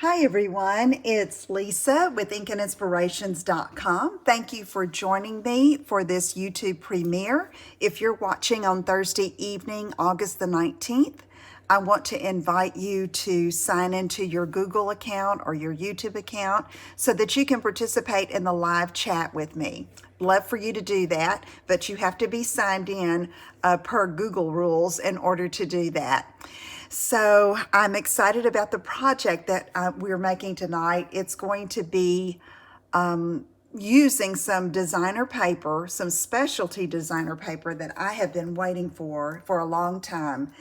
Hi everyone, it's Lisa with InkandInspirations.com. Thank you for joining me for this YouTube premiere. If you're watching on Thursday evening, August the 19th, I want to invite you to sign into your Google account or your YouTube account so that you can participate in the live chat with me. Love for you to do that, but you have to be signed in per Google rules in order to do that. So I'm excited about the project that we're making tonight. It's going to be using some designer paper, some specialty designer paper that I have been waiting for a long time.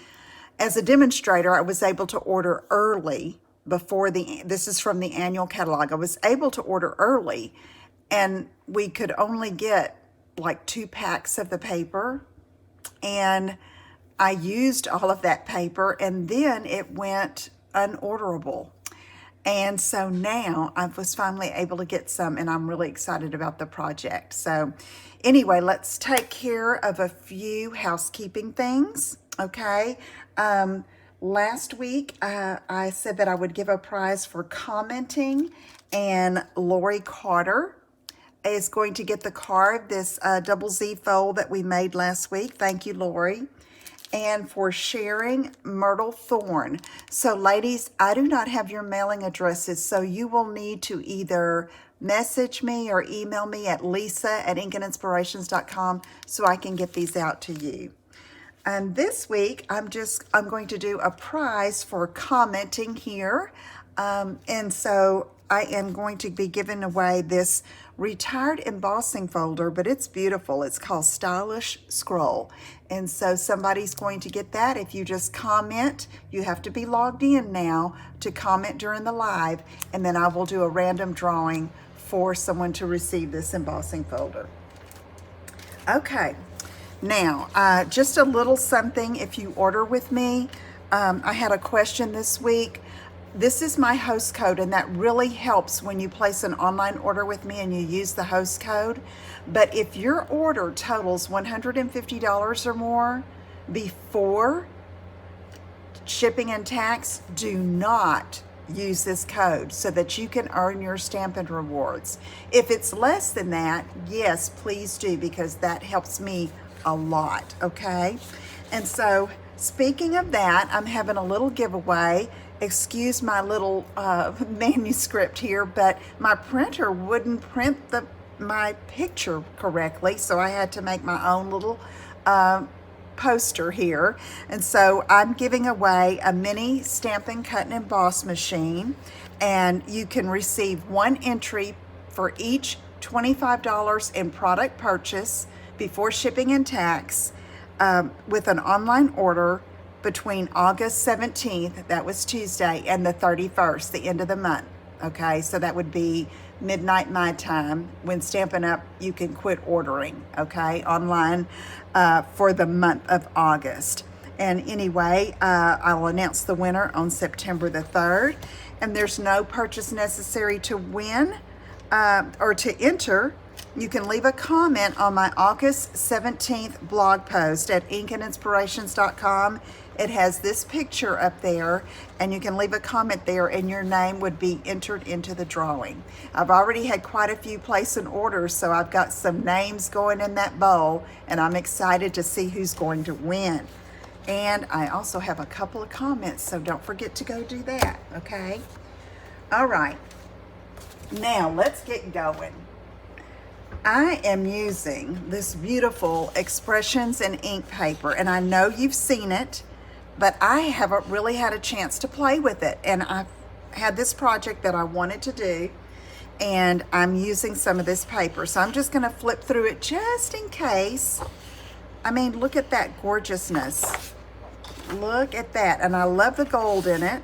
As a demonstrator, I was able to order early before this is from the annual catalog. I was able to order early and we could only get like 2 packs of the paper, and I used all of that paper and then it went unorderable. And so now I was finally able to get some, and I'm really excited about the project. So anyway, let's take care of a few housekeeping things, okay? Last week, I said that I would give a prize for commenting, and Lori Carter is going to get the card, this double Z fold that we made last week. Thank you, Lori. And for sharing, Myrtle Thorne. So ladies, I do not have your mailing addresses, so you will need to either message me or email me at lisa@inkandinspirations.com so I can get these out to you. And this week, I'm going to do a prize for commenting here. And so I am going to be giving away this retired embossing folder, but it's beautiful. It's called Stylish Scroll. And so somebody's going to get that. If you just comment, you have to be logged in now to comment during the live, and then I will do a random drawing for someone to receive this embossing folder. Okay. Now, just a little something if you order with me. I had a question this week. This is my host code, and that really helps when you place an online order with me and you use the host code. But if your order totals $150 or more before shipping and tax, do not use this code so that you can earn your Stampin' rewards. If it's less than that, yes, please do, because that helps me a lot, okay? And so speaking of that, I'm having a little giveaway. Excuse my little manuscript here, but my printer wouldn't print my picture correctly, so I had to make my own little poster here. And so I'm giving away a mini Stampin' Cut and Emboss machine, and you can receive 1 entry for each $25 in product purchase before shipping and tax with an online order between August 17th, that was Tuesday, and the 31st, the end of the month. Okay, so that would be midnight my time. When Stampin' Up, you can quit ordering, okay, online for the month of August. And anyway, I'll announce the winner on September the 3rd. And there's no purchase necessary to win or to enter. You can leave a comment on my August 17th blog post at InkandInspirations.com. It has this picture up there, and you can leave a comment there, and your name would be entered into the drawing. I've already had quite a few place an order, so I've got some names going in that bowl, and I'm excited to see who's going to win. And I also have a couple of comments, so don't forget to go do that, okay? All right, now let's get going. I am using this beautiful Expressions in ink paper, and I know you've seen it, but I haven't really had a chance to play with it. And I've had this project that I wanted to do, and I'm using some of this paper. So I'm just gonna flip through it just in case. I mean, look at that gorgeousness. Look at that, and I love the gold in it.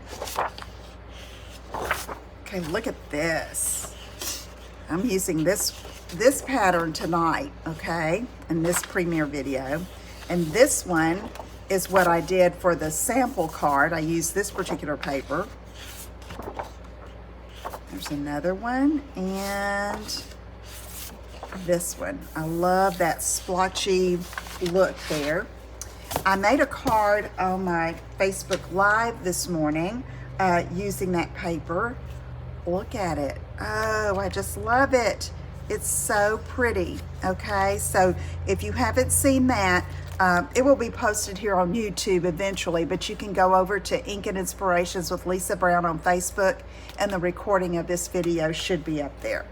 Okay, look at this. I'm using this pattern tonight, okay, in this premiere video. And this one is what I did for the sample card. I used this particular paper. There's another one, and this one. I love that splotchy look there. I made a card on my Facebook Live this morning using that paper. Look at it. Oh, I just love it. It's so pretty. Okay, so if you haven't seen that, it will be posted here on YouTube eventually, but you can go over to Ink and Inspirations with Lisa Brown on Facebook, and the recording of this video should be up there.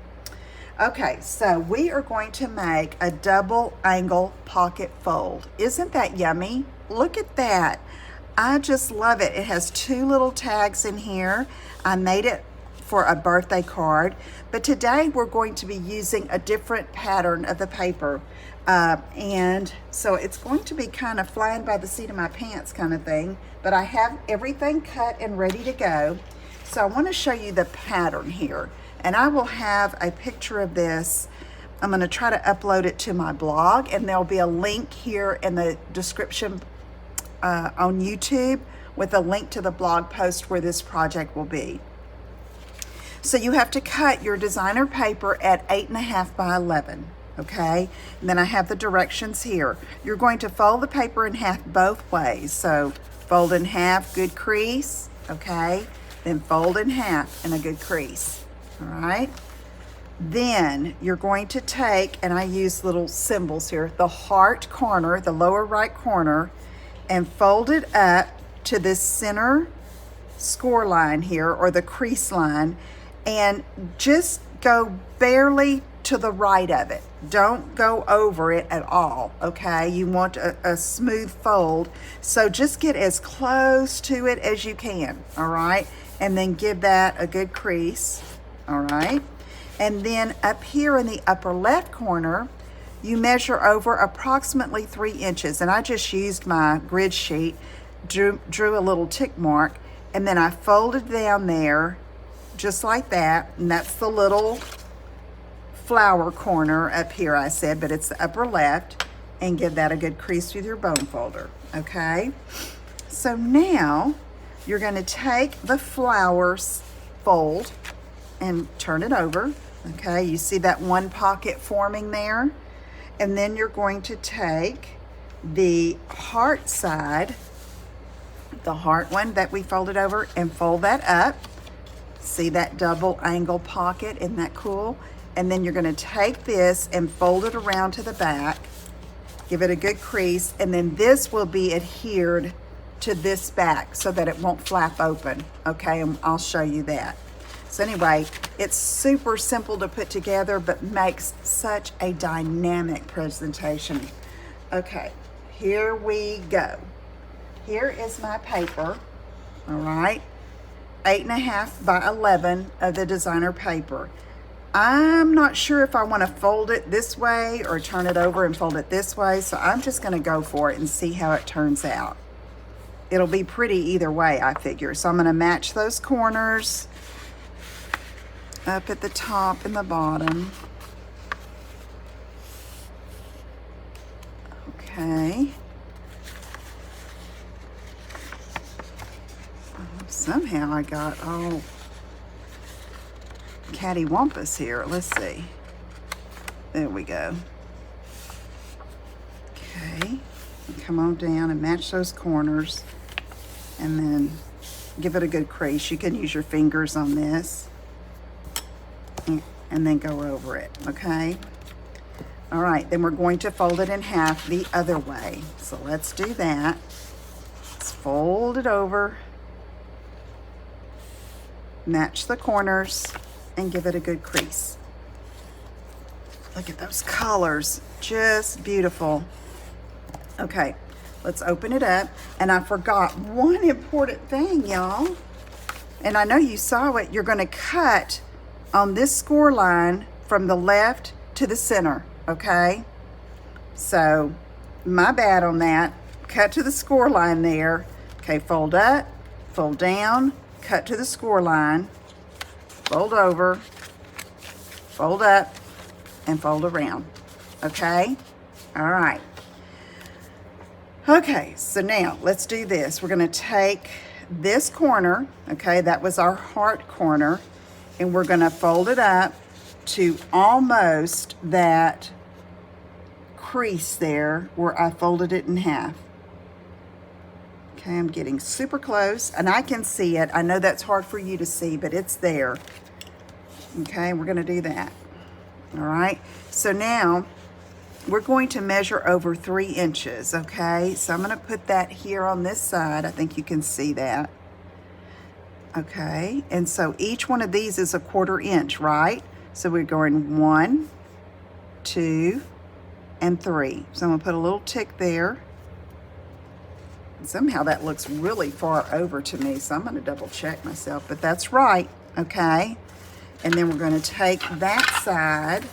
Okay, so we are going to make a double angle pocket fold. Isn't that yummy? Look at that. I just love it. It has two little tags in here. I made it for a birthday card, but today we're going to be using a different pattern of the paper. And so it's going to be kind of flying by the seat of my pants kind of thing, but I have everything cut and ready to go. So I want to show you the pattern here, and I will have a picture of this. I'm going to try to upload it to my blog, and there'll be a link here in the description on YouTube with a link to the blog post where this project will be. So you have to cut your designer paper at 8.5 by 11, okay? And then I have the directions here. You're going to fold the paper in half both ways. So fold in half, good crease, okay? Then fold in half and a good crease, all right? Then you're going to take, and I use little symbols here, the heart corner, the lower right corner, and fold it up to this center score line here, or the crease line, and just go barely to the right of it. Don't go over it at all, okay? You want a smooth fold, so just get as close to it as you can, all right? And then give that a good crease, all right? And then up here in the upper left corner, you measure over approximately 3 inches, and I just used my grid sheet, drew a little tick mark, and then I folded down there just like that, and that's the little flower corner up here, I said, but it's the upper left, and give that a good crease with your bone folder, okay? So now you're going to take the flowers fold and turn it over, okay? You see that one pocket forming there? And then you're going to take the heart side, the heart one that we folded over, and fold that up. See that double angle pocket? Isn't that cool? And then you're going to take this and fold it around to the back, give it a good crease, and then this will be adhered to this back so that it won't flap open, okay? And I'll show you that. So anyway, it's super simple to put together, but makes such a dynamic presentation. Okay, here we go. Here is my paper, all right? 8.5 by 11 of the designer paper. I'm not sure if I want to fold it this way or turn it over and fold it this way, so I'm just going to go for it and see how it turns out. It'll be pretty either way, I figure. So I'm going to match those corners up at the top and the bottom. Okay. Somehow I got all cattywampus here. Let's see. There we go. Okay. Come on down and match those corners, and then give it a good crease. You can use your fingers on this and then go over it, okay? All right, then we're going to fold it in half the other way. So let's do that. Let's fold it over, match the corners, and give it a good crease. Look at those colors, just beautiful. Okay, let's open it up. And I forgot one important thing, y'all. And I know you saw it. You're gonna cut on this score line from the left to the center, okay? So, my bad on that. Cut to the score line there. Okay, fold up, fold down, cut to the score line, fold over, fold up, and fold around, okay? All right. Okay, so now let's do this. We're gonna take this corner, okay, that was our heart corner, and we're gonna fold it up to almost that crease there where I folded it in half. Okay, I'm getting super close, and I can see it. I know that's hard for you to see, but it's there. Okay, we're gonna do that. All right, so now we're going to measure over 3 inches, okay? So I'm gonna put that here on this side. I think you can see that. Okay, and so each one of these is a 1/4 inch, right? So we're going 1, 2, and 3. So I'm gonna put a little tick there. Somehow that looks really far over to me, so I'm gonna double check myself, but that's right, okay? And then we're gonna take that side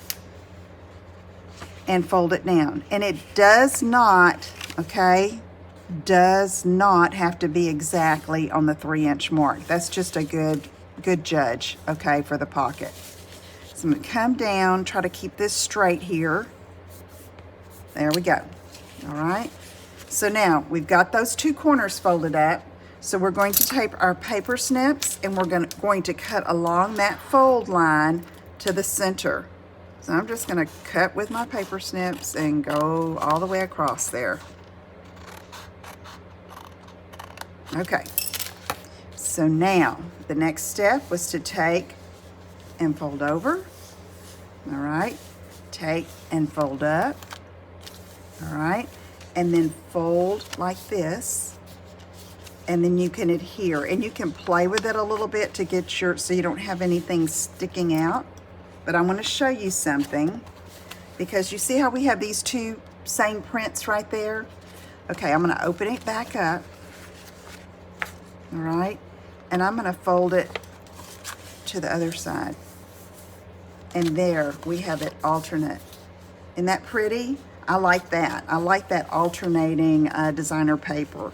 and fold it down. And it does not, okay, does not have to be exactly on the 3 inch mark. That's just a good judge, okay, for the pocket. So I'm gonna come down, try to keep this straight here. There we go, all right? So now we've got those 2 corners folded up. So we're going to take our paper snips and we're going to cut along that fold line to the center. So I'm just gonna cut with my paper snips and go all the way across there. Okay, so now the next step was to take and fold over. All right, take and fold up. All right, and then fold like this, and then you can adhere, and you can play with it a little bit to get so you don't have anything sticking out. But I want to show you something, because you see how we have these 2 same prints right there? Okay, I'm going to open it back up. All right, and I'm going to fold it to the other side. And there we have it alternate. Isn't that pretty? I like that. I like that alternating designer paper.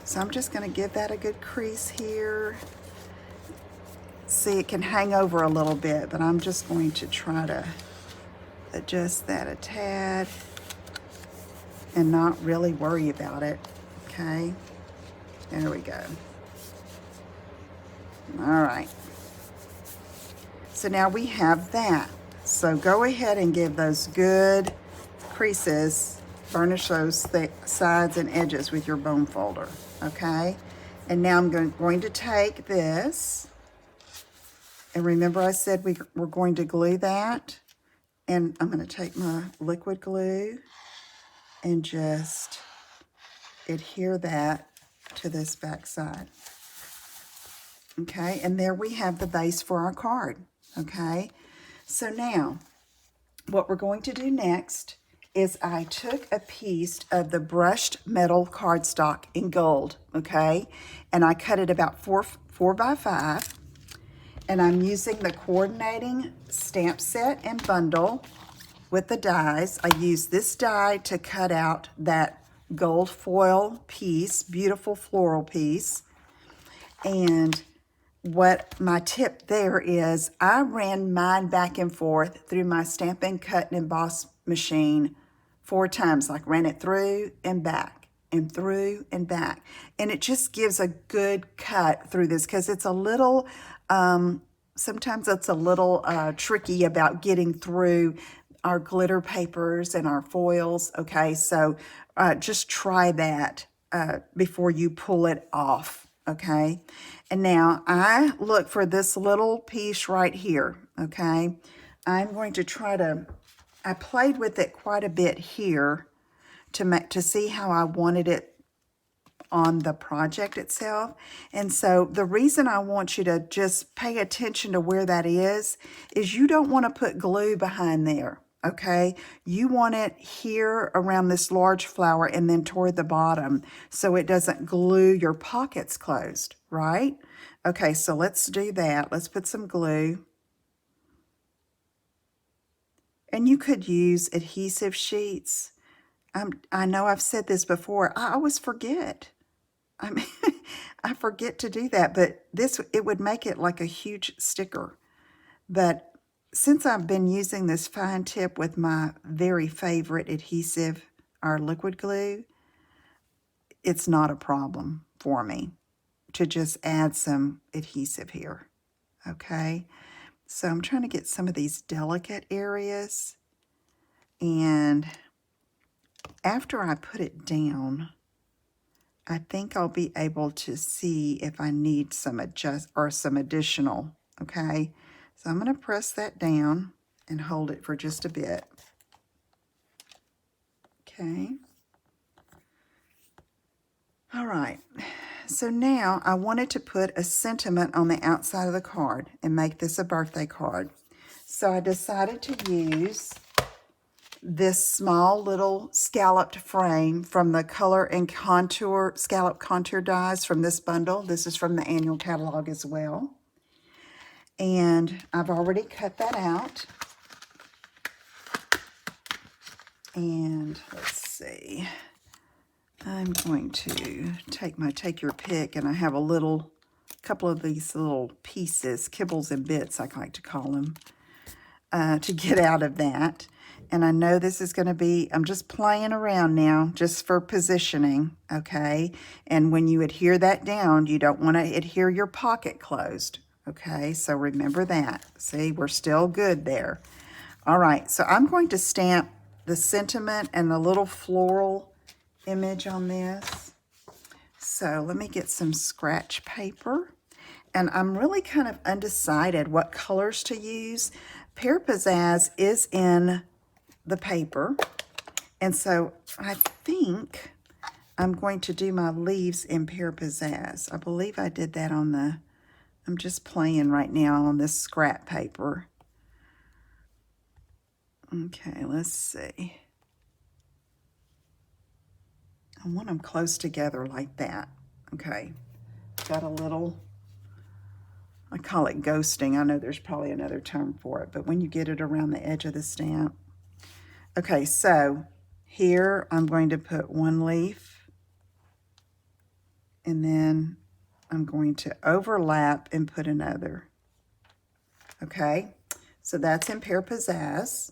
So I'm just going to give that a good crease here. See, it can hang over a little bit, but I'm just going to try to adjust that a tad and not really worry about it, okay? There we go. All right. So now we have that. So go ahead and give those good creases, burnish those sides and edges with your bone folder, okay? And now I'm going to take this, and remember I said we're going to glue that, and I'm going to take my liquid glue and just adhere that to this back side. Okay, and there we have the base for our card, okay? So now, what we're going to do next is I took a piece of the brushed metal cardstock in gold, okay? And I cut it about 4 by 5. And I'm using the coordinating stamp set and bundle with the dies. I used this die to cut out that gold foil piece, beautiful floral piece. And what my tip there is, I ran mine back and forth through my Stampin' Cut and Emboss machine 4 times, like ran it through and back and through and back. And it just gives a good cut through this, because it's a little, sometimes it's a little tricky about getting through our glitter papers and our foils, okay? So just try that before you pull it off, okay? And now I look for this little piece right here, okay? I'm going to try to, I played with it quite a bit here to see how I wanted it on the project itself. And so the reason I want you to just pay attention to where that is you don't want to put glue behind there, okay? You want it here around this large flower and then toward the bottom so it doesn't glue your pockets closed, right? Okay, so let's do that. Let's put some glue. And you could use adhesive sheets. I know I've said this before. I always forget. I mean, I forget to do that, but it would make it like a huge sticker. But since I've been using this fine tip with my very favorite adhesive, our liquid glue, it's not a problem for me to just add some adhesive here, okay? So I'm trying to get some of these delicate areas, and after I put it down, I think I'll be able to see if I need some some additional, okay? So I'm going to press that down and hold it for just a bit. Okay. All right. So now I wanted to put a sentiment on the outside of the card and make this a birthday card. So I decided to use this small little scalloped frame from the Color and Contour Scallop Contour dies from this bundle. This is from the annual catalog as well. And I've already cut that out. And let's see. I'm going to take your pick, and I have a couple of these little pieces, kibbles and bits, I like to call them, to get out of that. And I know this is going to be, I'm just playing around now, just for positioning, okay? And when you adhere that down, you don't want to adhere your pocket closed, okay? So remember that. See, we're still good there. All right, so I'm going to stamp the sentiment and the little floral image on this. So let me get some scratch paper. And I'm really kind of undecided what colors to use. Pear Pizzazz is in the paper, and so I think I'm going to do my leaves in Pear Pizzazz. I believe I did that on I'm just playing right now on this scrap paper. Okay, let's see. I want them close together like that. Okay, got a little, I call it ghosting. I know there's probably another term for it, but when you get it around the edge of the stamp. Okay, so here I'm going to put one leaf, and then I'm going to overlap and put another. Okay, so that's in Pear Pizzazz.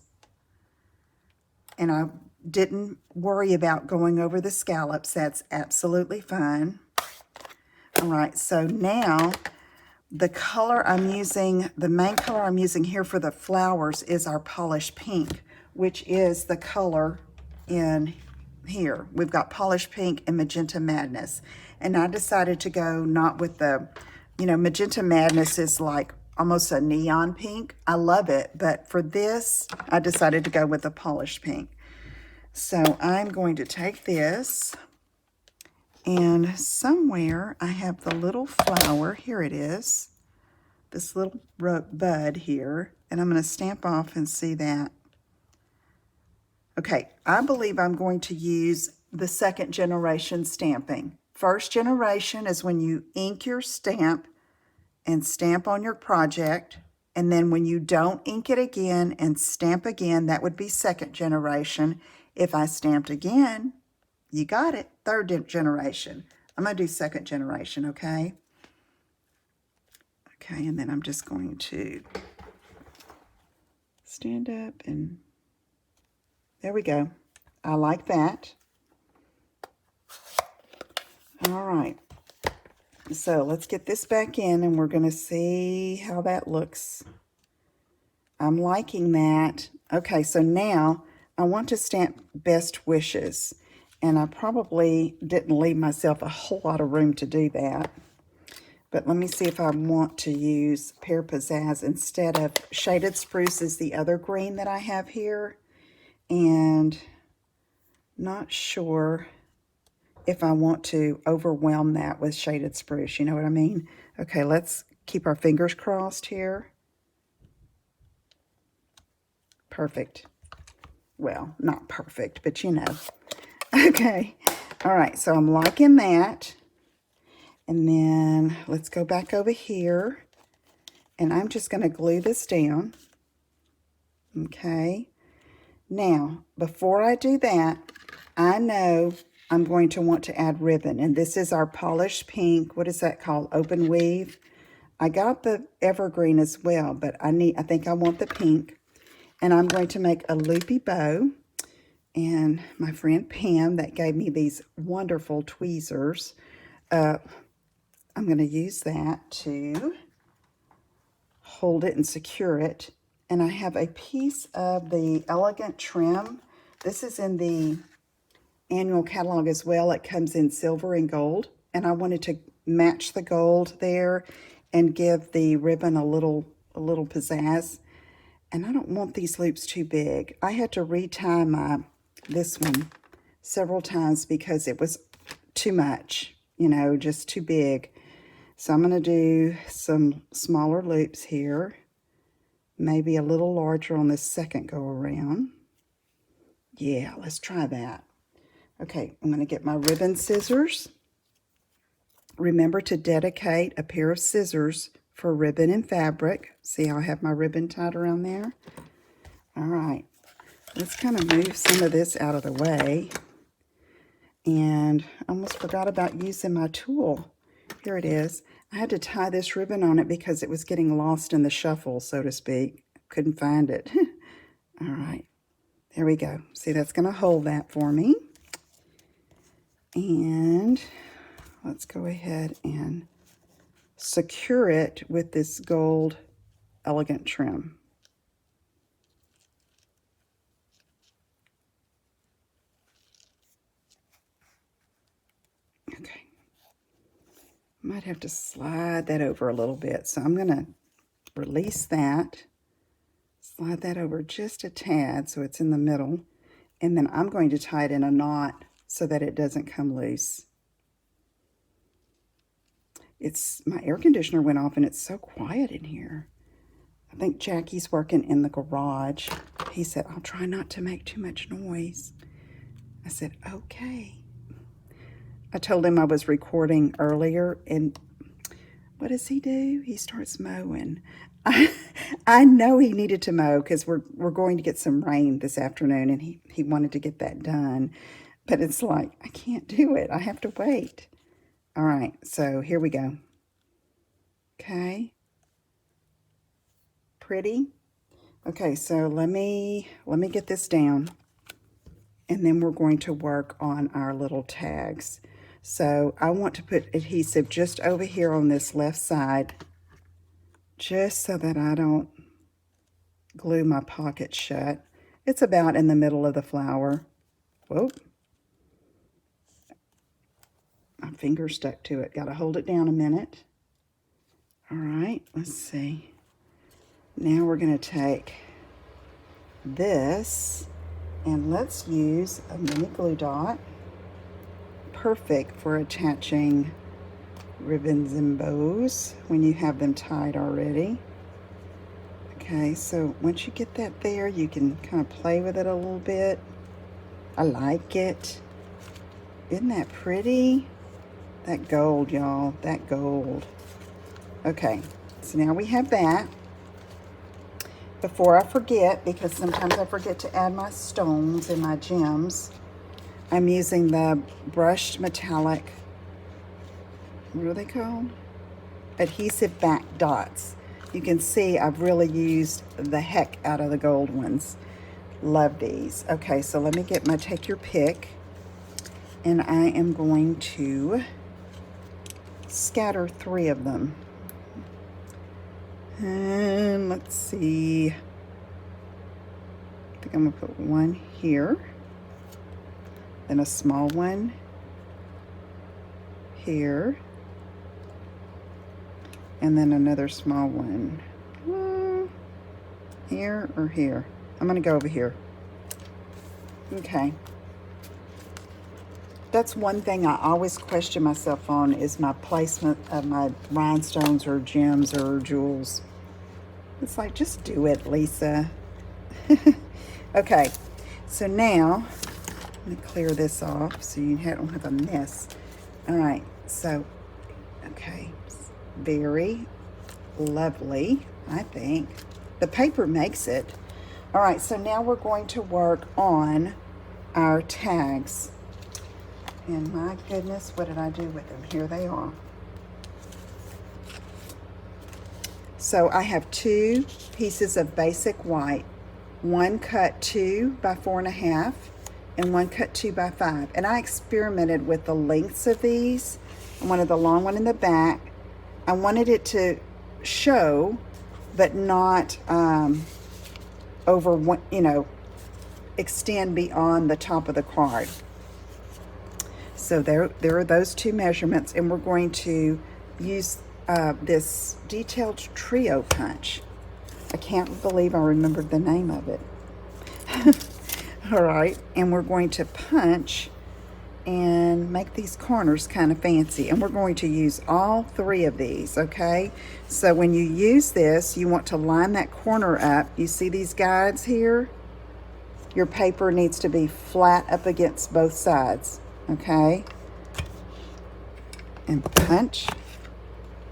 And I didn't worry about going over the scallops. That's absolutely fine. All right, so now the color I'm using, the main color I'm using here for the flowers is our polished pink, which is the color in here. We've got polished pink and magenta madness. And I decided to go not with the, magenta madness is like almost a neon pink. I love it, but for this, I decided to go with the polished pink. So I'm going to take this, and somewhere I have the little flower. Here it is, this little bud here, and I'm going to stamp off and see that. Okay, I believe I'm going to use the second generation stamping. First generation is when you ink your stamp and stamp on your project, and then when you don't ink it again and stamp again, that would be second generation. If I stamped again, you got it, third generation. I'm going to do second generation, okay? Okay, and then I'm just going to stand up and there we go. I like that. All right. So let's get this back in, and we're going to see how that looks. I'm liking that. Okay, so now I want to stamp Best Wishes. And I probably didn't leave myself a whole lot of room to do that. But let me see if I want to use Pear Pizzazz instead of Shaded Spruce is the other green that I have here. And not sure if I want to overwhelm that with Shaded Spruce, you know what I mean? Okay, let's keep our fingers crossed here. Perfect. Well, not perfect, but you know. Okay, all right, so I'm liking that. And then let's go back over here, and I'm just going to glue this down. Okay. Now, before I do that, I know I'm going to want to add ribbon, and this is our polished pink. What is that called? Open weave. I got the evergreen as well, but I think I want the pink, and I'm going to make a loopy bow. And my friend Pam that gave me these wonderful tweezers, I'm going to use that to hold it and secure it. And I have a piece of the Elegant Trim. This is in the annual catalog as well. It comes in silver and gold, and I wanted to match the gold there and give the ribbon a little pizzazz. And I don't want these loops too big. I had to retie this one several times because it was too much, you know, just too big. So I'm going to do some smaller loops here, maybe a little larger on this second go around. Yeah, let's try that. Okay, I'm going to get my ribbon scissors. Remember to dedicate a pair of scissors for ribbon and fabric. See how I have my ribbon tied around there? All right, let's kind of move some of this out of the way. And I almost forgot about using my tool. Here it is. I had to tie this ribbon on it because it was getting lost in the shuffle, so to speak. Couldn't find it. All right, there we go. See, that's going to hold that for me. And let's go ahead and secure it with this gold elegant trim. Okay. Might have to slide that over a little bit. So I'm going to release that, slide that over just a tad so it's in the middle, and then I'm going to tie it in a knot so that it doesn't come loose. My air conditioner went off and it's so quiet in here. I think Jackie's working in the garage. He said, I'll try not to make too much noise. I said, okay. I told him I was recording earlier, and what does he do? He starts mowing. I know he needed to mow because we're going to get some rain this afternoon, and he wanted to get that done. But it's like, I can't do it. I have to wait. All right, so here we go. Okay. Pretty. Okay, so let me get this down, and then we're going to work on our little tags. So I want to put adhesive just over here on this left side, just so that I don't glue my pocket shut. It's about in the middle of the flower. Whoa. My finger stuck to it. Got to hold it down a minute. All right, let's see. Now we're going to take this and let's use a mini glue dot. Perfect for attaching ribbons and bows when you have them tied already. Okay, so once you get that there, you can kind of play with it a little bit. I like it. Isn't that pretty? That gold, y'all, that gold. Okay, so now we have that. Before I forget, because sometimes I forget to add my stones and my gems, I'm using the brushed metallic, what are they called? Adhesive back dots. You can see I've really used the heck out of the gold ones. Love these. Okay, so let me get my take your pick, and I am going to scatter 3 of them. And let's see. I think I'm gonna put one here, then a small one here, and then another small one here or here. I'm gonna go over here. Okay. That's one thing I always question myself on, is my placement of my rhinestones or gems or jewels. It's like, just do it, Lisa. Okay, so now let me clear this off so you don't have a mess. All right, so, okay, very lovely, I think. The paper makes it. All right, so now we're going to work on our tags. And my goodness, what did I do with them? Here they are. So I have 2 pieces of basic white, one cut 2 by 4.5 and one cut 2 by 5. And I experimented with the lengths of these. I wanted the long one in the back. I wanted it to show, but not over, extend beyond the top of the card. So there are those two measurements, and we're going to use this detailed trio punch. I can't believe I remembered the name of it. All right, and we're going to punch and make these corners kind of fancy, and we're going to use all three of these, okay? So when you use this, you want to line that corner up. You see these guides here? Your paper needs to be flat up against both sides, okay? And punch.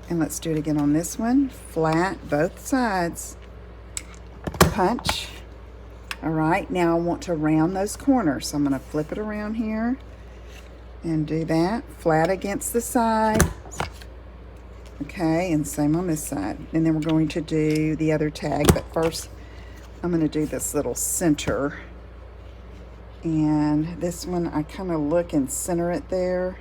And let's do it again on this one. Flat, both sides. Punch. All right, now I want to round those corners. So I'm going to flip it around here and do that. Flat against the side. Okay, and same on this side. And then we're going to do the other tag, but first I'm going to do this little center. And this one, I kind of look and center it there.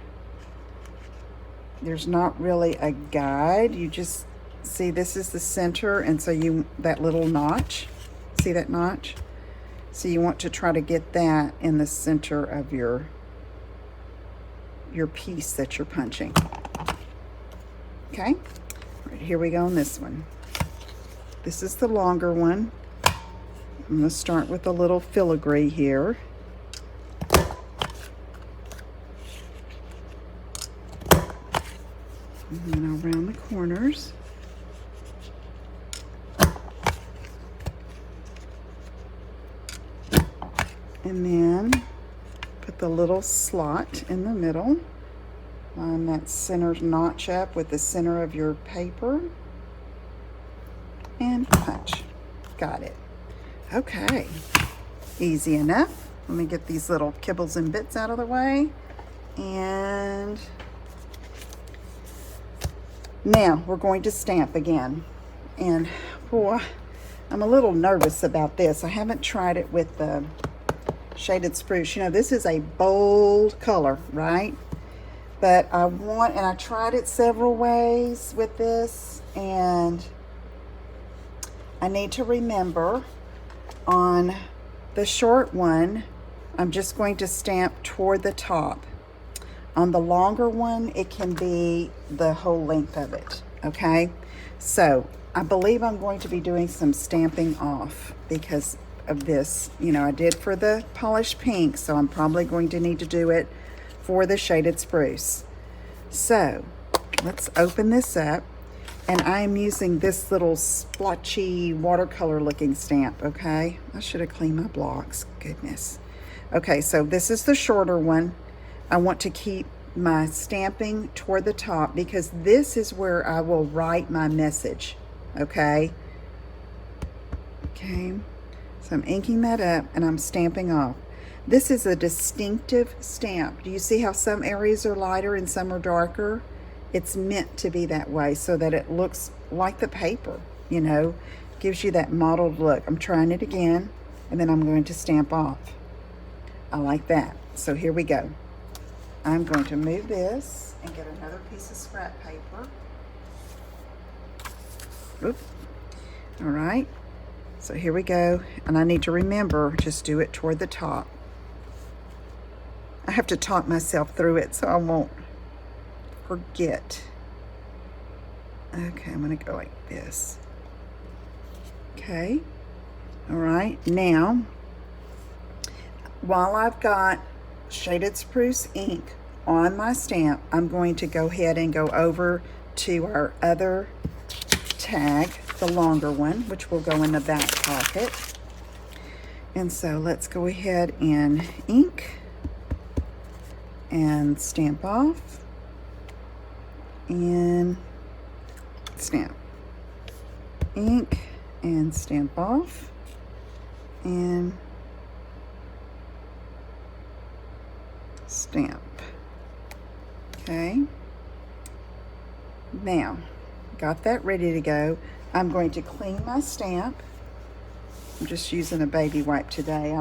There's not really a guide. You just see this is the center, and so that little notch. See that notch? So you want to try to get that in the center of your piece that you're punching. Okay, right, here we go on this one. This is the longer one. I'm going to start with a little filigree here. And then I'll round the corners. And then put the little slot in the middle. Line that center notch up with the center of your paper. And punch. Got it. Okay. Easy enough. Let me get these little kibbles and bits out of the way. And now we're going to stamp again. And boy, I'm a little nervous about this. I haven't tried it with the shaded spruce. You know, this is a bold color, right? But I tried it several ways with this, and I need to remember on the short one, I'm just going to stamp toward the top. On the longer one, it can be the whole length of it, okay? So I believe I'm going to be doing some stamping off because of this. You know, I did for the polished pink, so I'm probably going to need to do it for the shaded spruce. So let's open this up, and I am using this little splotchy watercolor looking stamp, okay? I should have cleaned my blocks, goodness. Okay, so this is the shorter one. I want to keep my stamping toward the top because this is where I will write my message, okay? Okay. So I'm inking that up and I'm stamping off. This is a distinctive stamp. Do you see how some areas are lighter and some are darker? It's meant to be that way so that it looks like the paper, you know, gives you that mottled look. I'm trying it again, and then I'm going to stamp off. I like that. So here we go. I'm going to move this and get another piece of scrap paper. Oop. All right. So here we go, and I need to remember, just do it toward the top. I have to talk myself through it so I won't forget. Okay, I'm gonna go like this. Okay, all right, now, while I've got shaded spruce ink on my stamp, I'm going to go ahead and go over to our other tag, the longer one, which will go in the back pocket. And so let's go ahead and ink and stamp off and stamp. Ink and stamp off and stamp. Okay. Now, got that ready to go. I'm going to clean my stamp. I'm just using a baby wipe today.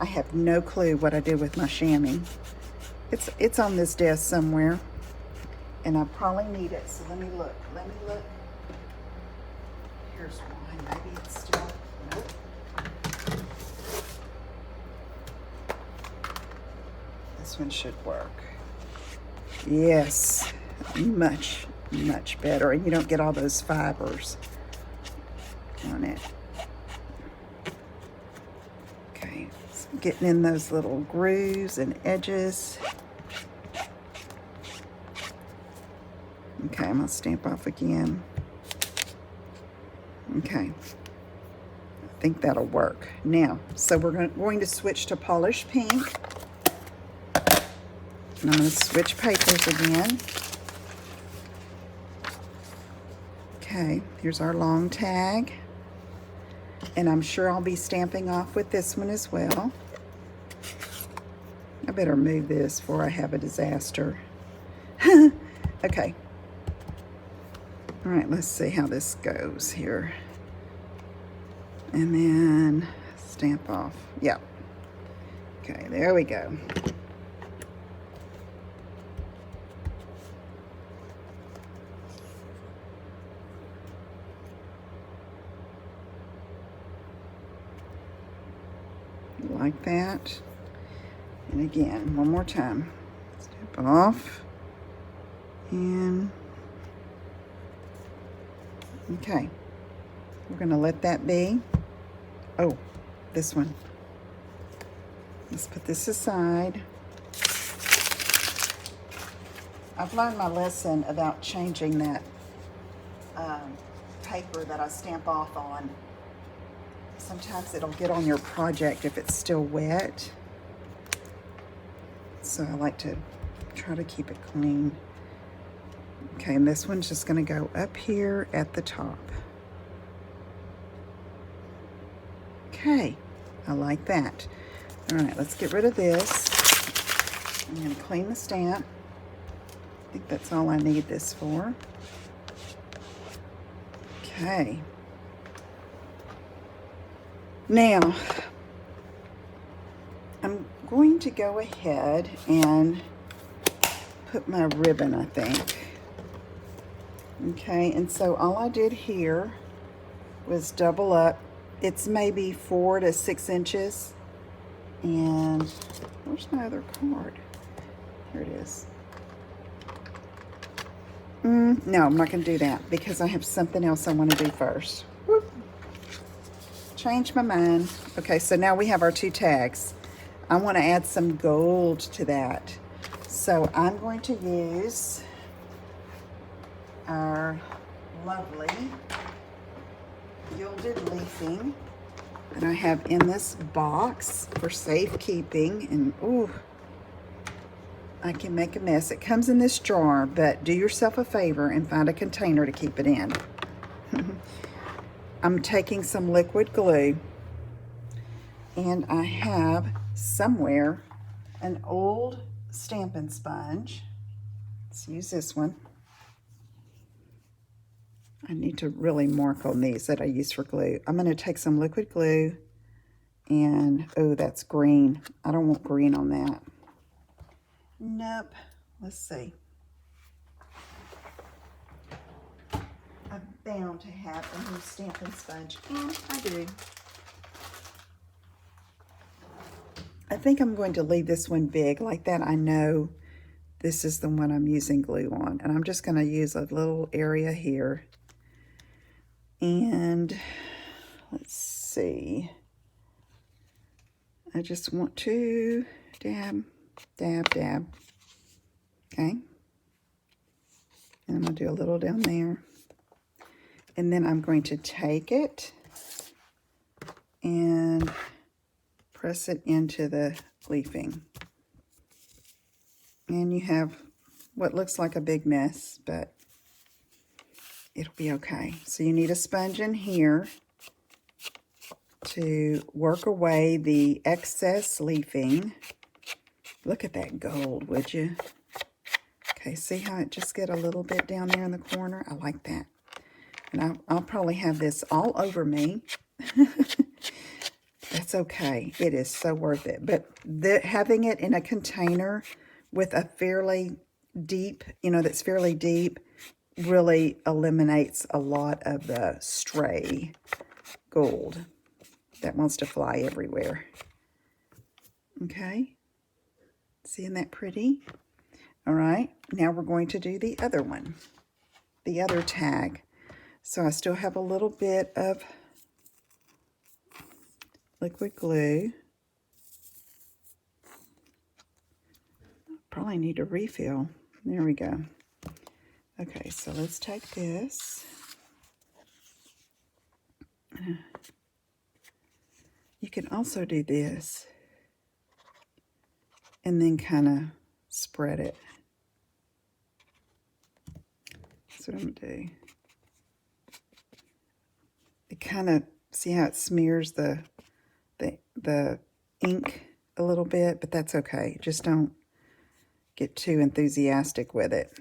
I have no clue what I did with my chamois. It's on this desk somewhere, and I probably need it. So let me look. Here's one. Maybe it's still. Nope. This one should work. Yes, much, much better. And you don't get all those fibers on it. Okay, so getting in those little grooves and edges. Okay, I'm gonna stamp off again. Okay, I think that'll work. Now, so we're going to switch to polished pink. And I'm going to switch papers again. Okay, here's our long tag. And I'm sure I'll be stamping off with this one as well. I better move this before I have a disaster. Okay. All right, let's see how this goes here. And then stamp off. Yep. Okay, there we go. Like that. And again, one more time. Stamp off. And okay. We're going to let that be. Oh, this one. Let's put this aside. I've learned my lesson about changing that paper that I stamp off on. Sometimes it'll get on your project if it's still wet. So I like to try to keep it clean. Okay, and this one's just going to go up here at the top. Okay, I like that. All right, let's get rid of this. I'm going to clean the stamp. I think that's all I need this for. Okay. Now, I'm going to go ahead and put my ribbon, I think. Okay, and so all I did here was double up. It's maybe 4 to 6 inches. And where's my other card? Here it is. No, I'm not going to do that because I have something else I want to do first. Whoop. Change my mind. Okay, so now we have our 2 tags. I want to add some gold to that. So I'm going to use our lovely gilded leafing that I have in this box for safekeeping. And ooh, I can make a mess. It comes in this jar, but do yourself a favor and find a container to keep it in. I'm taking some liquid glue, and I have somewhere an old Stampin' sponge. Let's use this one. I need to really mark on these that I use for glue. I'm going to take some liquid glue, and oh, that's green. I don't want green on that. Nope. Let's see. I'm bound to have a new Stampin' sponge. I do. I think I'm going to leave this one big like that. I know this is the one I'm using glue on. And I'm just going to use a little area here. And let's see. I just want to dab, dab, dab. Okay. And I'm going to do a little down there. And then I'm going to take it and press it into the leafing. And you have what looks like a big mess, but it'll be okay. So you need a sponge in here to work away the excess leafing. Look at that gold, would you? Okay, see how it just get a little bit down there in the corner? I like that. And I'll probably have this all over me. That's okay. It is so worth it. But having it in a container with a fairly deep, that's fairly deep, really eliminates a lot of the stray gold that wants to fly everywhere. Okay. Isn't that pretty? All right, now we're going to do the other one, the other tag. So I still have a little bit of liquid glue. Probably need a refill. There we go. Okay, so let's take this. You can also do this and then kind of spread it. That's what I'm going to do. It kind of, see how it smears the ink a little bit, but that's okay. Just don't get too enthusiastic with it.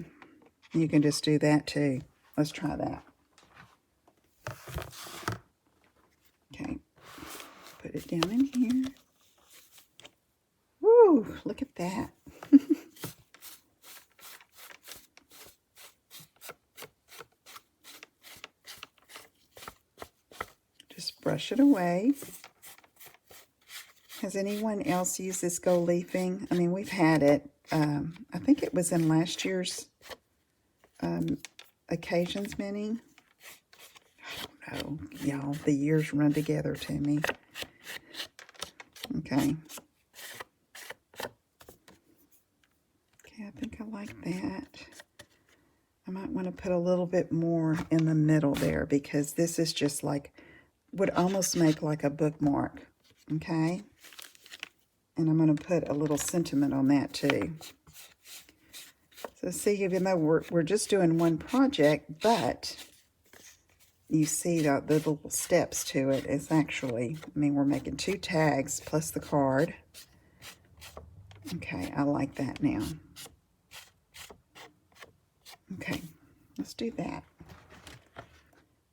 You can just do that too. Let's try that. Okay, put it down in here. Woo, look at that. Just brush it away. Has anyone else used this gold leafing? I mean, we've had it. I think it was in last year's Occasions Mini. I don't know, y'all. The years run together to me. Okay. Okay, I think I like that. I might want to put a little bit more in the middle there because this is just like, would almost make like a bookmark. Okay. And I'm going to put a little sentiment on that too. So see, even though we're just doing one project, but you see the little steps to it is actually, I mean, we're making 2 tags plus the card. Okay, I like that now. Okay, let's do that.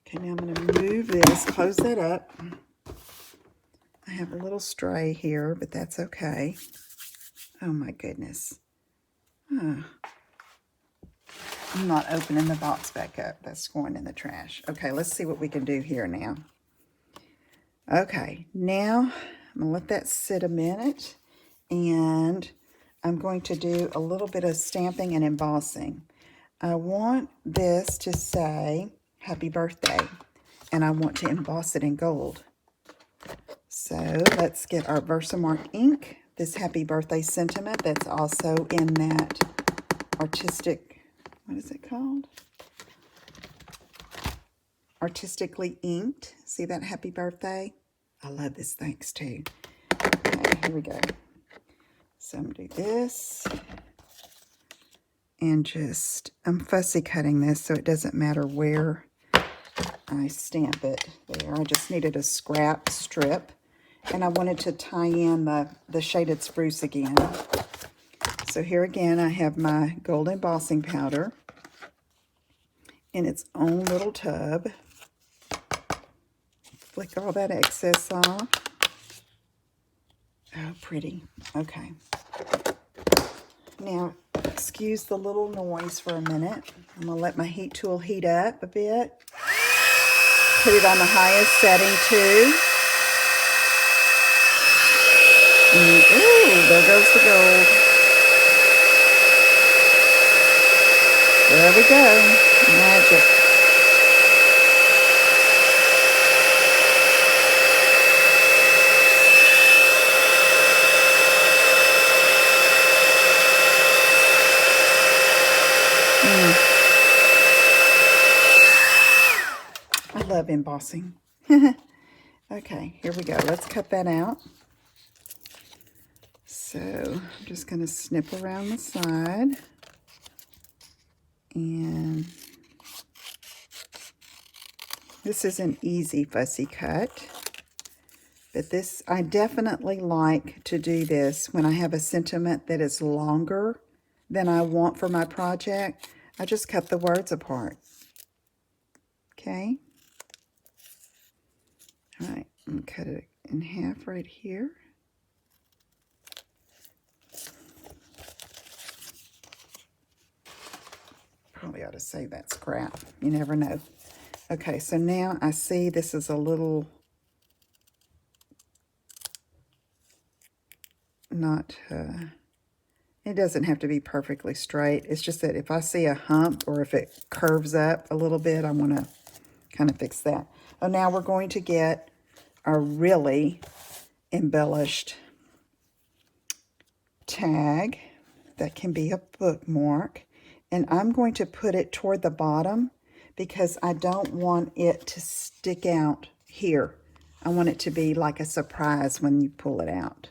Okay, now I'm going to move this, close that up. I have a little stray here, but that's okay. Oh my goodness. I'm not opening the box back up. That's going in the trash. Okay, let's see what we can do here now. Okay, now I'm going to let that sit a minute, and I'm going to do a little bit of stamping and embossing. I want this to say happy birthday, and I want to emboss it in gold. So let's get our Versamark ink, this happy birthday sentiment that's also in that artistic, what is it called? Artistically inked. See that happy birthday? I love this thanks too. Okay, here we go. So I'm going to do this. And just, I'm fussy cutting this so it doesn't matter where I stamp it there. I just needed a scrap strip. And I wanted to tie in the shaded spruce again. So here again, I have my gold embossing powder in its own little tub. Flick all that excess off. Oh, pretty. Okay. Now, excuse the little noise for a minute. I'm going to let my heat tool heat up a bit. Put it on the highest setting too. And, ooh, there goes the gold. There we go. Magic. I love embossing. Okay, here we go. Let's cut that out. So I'm just going to snip around the side. And this is an easy fussy cut. But this, I definitely like to do this when I have a sentiment that is longer than I want for my project. I just cut the words apart. Okay. All right, I'm going to cut it in half right here. Probably ought to save that scrap. You never know. Okay, so now I see this is a little not It doesn't have to be perfectly straight. It's just that if I see a hump or if it curves up a little bit, I want to kind of fix that. Oh, now we're going to get our really embellished tag. That can be a bookmark. And I'm going to put it toward the bottom because I don't want it to stick out here. I want it to be like a surprise when you pull it out.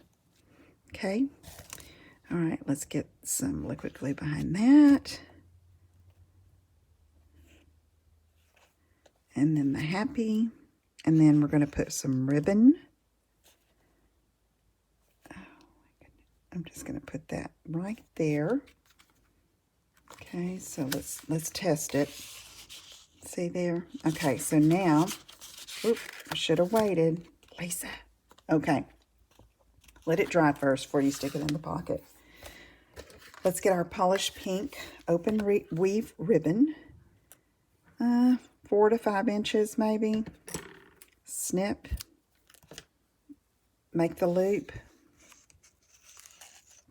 Okay. All right, let's get some liquid glue behind that. And then the happy. And then we're going to put some ribbon. Oh, my goodness. I'm just going to put that right there. Okay, so let's test it. See there? Okay, so now, I should have waited. Lisa. Okay. Let it dry first before you stick it in the pocket. Let's get our polished pink open weave ribbon. 4 to 5 inches maybe. Snip. Make the loop.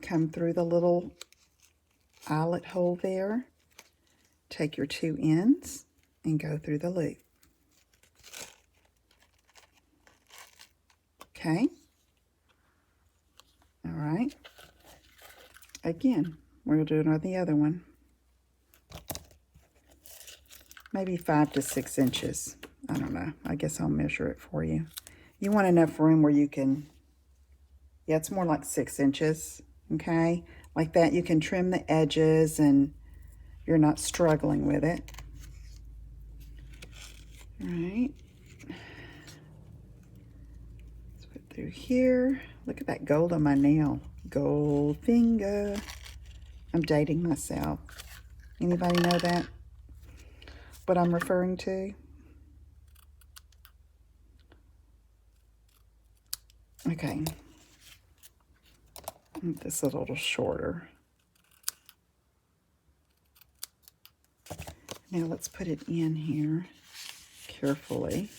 Come through the little eyelet hole there. Take your 2 ends and go through the loop. Okay. All right. Again, we'll do it on the other one. Maybe 5 to 6 inches. I don't know. I guess I'll measure it for you. You want enough room where you can, yeah, it's more like 6 inches. Okay. Like that, you can trim the edges and you're not struggling with it. All right. Let's put through here. Look at that gold on my nail. Gold finger. I'm dating myself. Anybody know that? What I'm referring to? Okay. Make this a little shorter. Now let's put it in here carefully.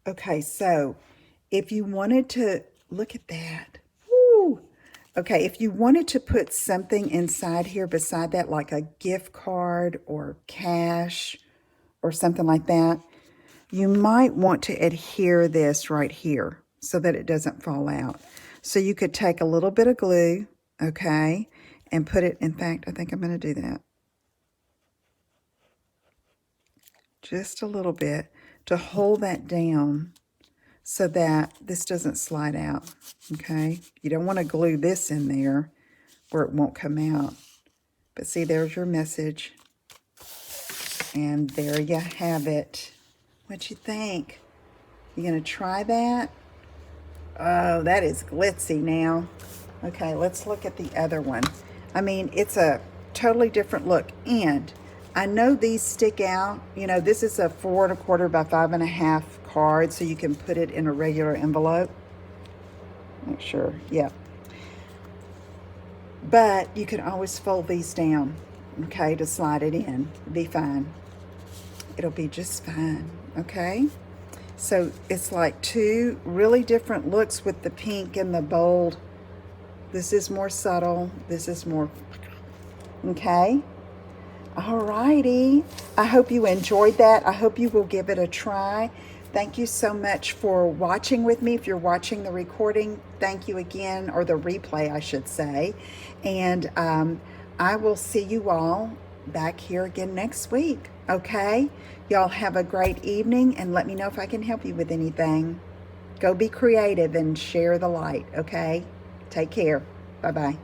Okay, so if you wanted to, look at that. Woo! Okay, if you wanted to put something inside here beside that, like a gift card or cash or something like that, you might want to adhere this right here so that it doesn't fall out. So you could take a little bit of glue, okay, and put it, in fact, I think I'm going to do that. Just a little bit to hold that down so that this doesn't slide out, okay? You don't want to glue this in there where it won't come out. But see, there's your message. And there you have it. What you think? You gonna try that? Oh, that is glitzy now. Okay, let's look at the other one. I mean, it's a totally different look. And I know these stick out. You know, this is a 4 1/4 by 5 1/2 card, so you can put it in a regular envelope. Not sure, yeah. But you can always fold these down, okay, to slide it in. Be fine. It'll be just fine, okay? So it's like 2 really different looks with the pink and the bold. This is more subtle. This is more, okay? Alrighty. I hope you enjoyed that. I hope you will give it a try. Thank you so much for watching with me. If you're watching the recording, thank you again, or the replay, I should say. And I will see you all back here again next week, okay? Y'all have a great evening, and let me know if I can help you with anything. Go be creative and share the light, okay? Take care. Bye-bye.